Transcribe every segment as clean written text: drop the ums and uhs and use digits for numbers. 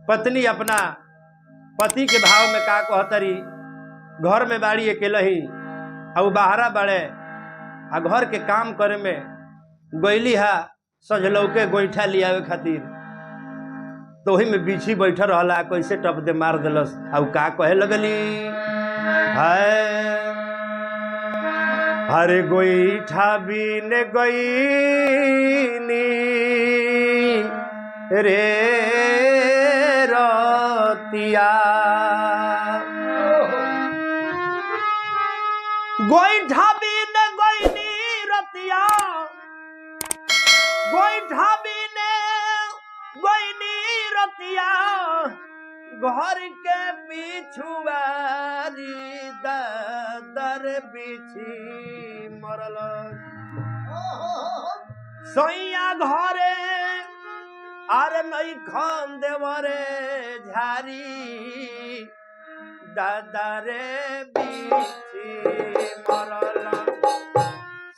पत्नी अपना पति के भाव में का कहतरी, घर में बाड़ी अकेले ही और बाहरा बड़े आ घर के काम करे में गईली हा सजलौ के गोईठा लियावे खातिर, तो वही में बिछी बैठ रहा कैसे टप दे मार दिलस और का कहे लगली, हाय हरे गोईठा बीन गईनी रे रतिया, गोईठा बीन गईनी रतिया, गोईठा बीन गईनी रतिया, घर के पिछुआरी दर बिछी मरल, सैया घरे आरे नहीं खान देवरे झारी दादरे बिछी मरल,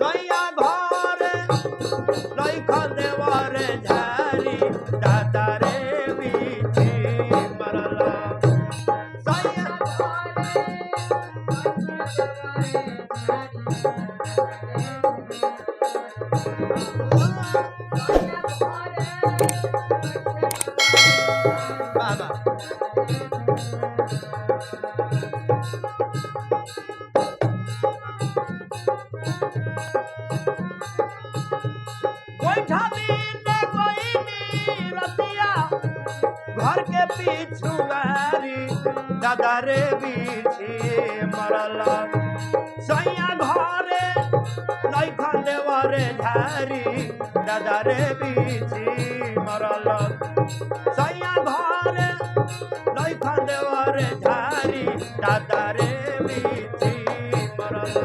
सैया घरे नहीं खान देवरे झारी दादरे बिछी मरल, सैया घर के पिछुआरी दादरे बिछी मरल, सैया घरे नहीं खंदेवरे झारी दादरे बिछी मरल, सैया घरे नहीं खंदेवरे झारी दादरे बिछी मरल,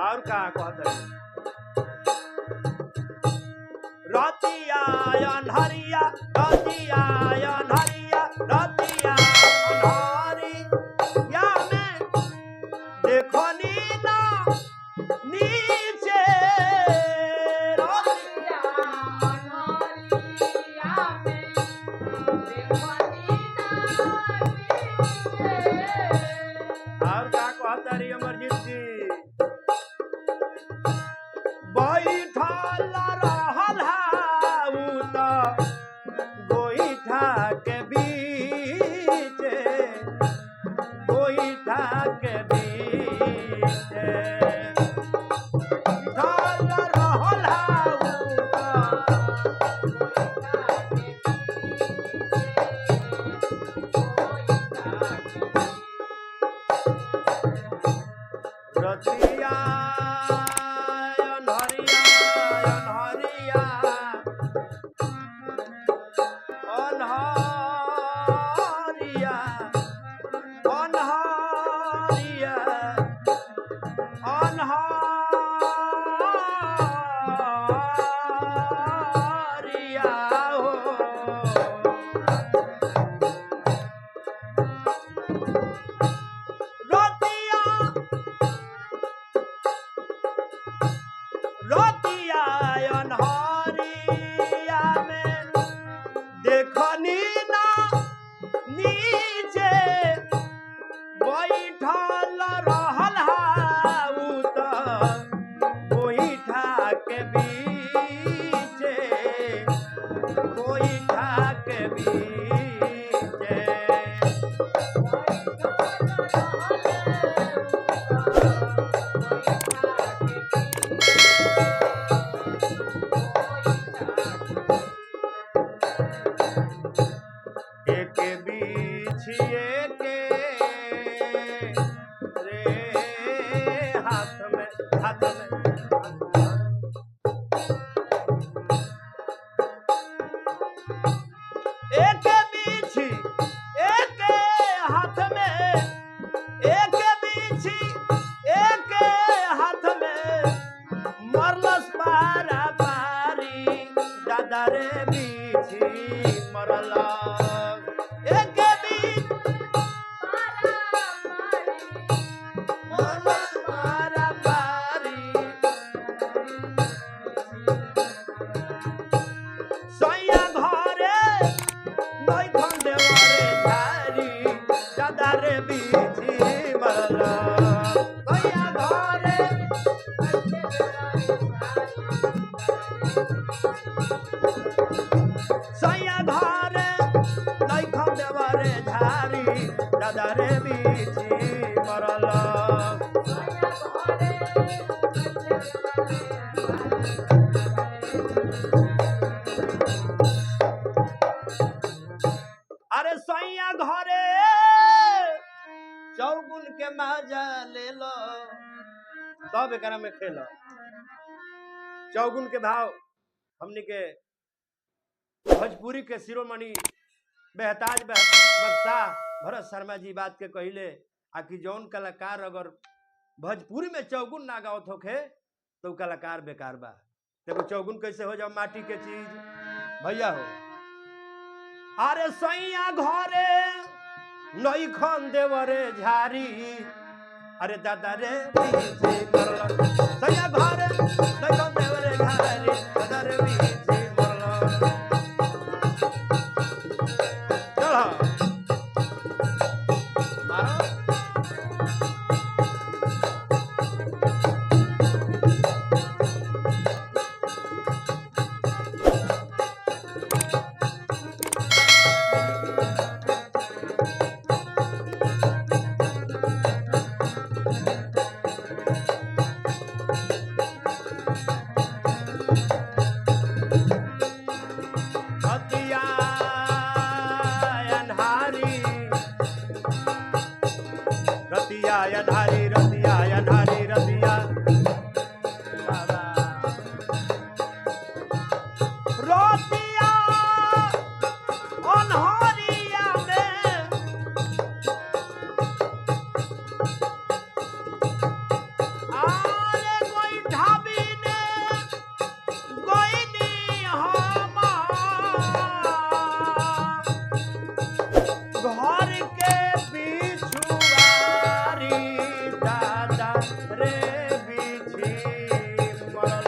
और का कहत रतिया अन्हरिया रतिया अन्हरिया रतिया अन्हरिया में देखो नीना नीचे रतिया अन्हरिया में देखो नीना नीचे, और का कहत रही अमरजीत जी, बैठल रहल हाउ त गोईठा के बीचे, गोईठा के बीचे बैठल रहल हाउ त रतिया बीछिए के रे हाथ में एक बीछी एक हाथ में एक बीछी एक हाथ में मरलस पारा पारी दादा रे बीछी मरला एक बीच मरलस पारा पारी सैया घरे नई खंडे वारे धारी दादा रे बीछी मरला सैया घरे सैया घरे नई खंडे वारे धारी दादा रे बीछी मरला अरे सैया घरे चौगुन के मजा ले लो तब एकरा में खेलो चौगुन के भाव हमनी के भोजपुरी के शिरोमणि बेहताज बदशाह भरत शर्मा जी बात के कहले आकि जौन कलाकार अगर भोजपुरी में चौगुन ना गावत होखे तो कलाकार बेकार बा। देखो चौगुन कैसे हो जाओ माटी के चीज भैया हो। अरे सैया घरे नई खन देवरे झारी अरे दादा रे बीछी मरल सैया घरे नई खन देवरे झारी दादा रे बीछी मरल चलो मारो धारी रतिया धारी रतिया रोतिया अनहरिया में आरे कोई ढाबी ने गोइनी हम घर के दादा रे बीछी मरल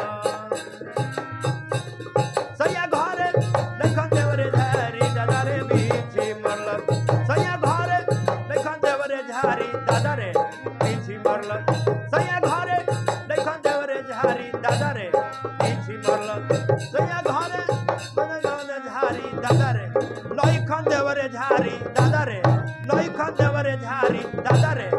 सैया घरे देखन देवरे झारी दादा रे बीछी मरल सैया घरे देखन झारी दादा रे नई खन देवरे झारी दादा रे नई खन देवरे झारी दादा रे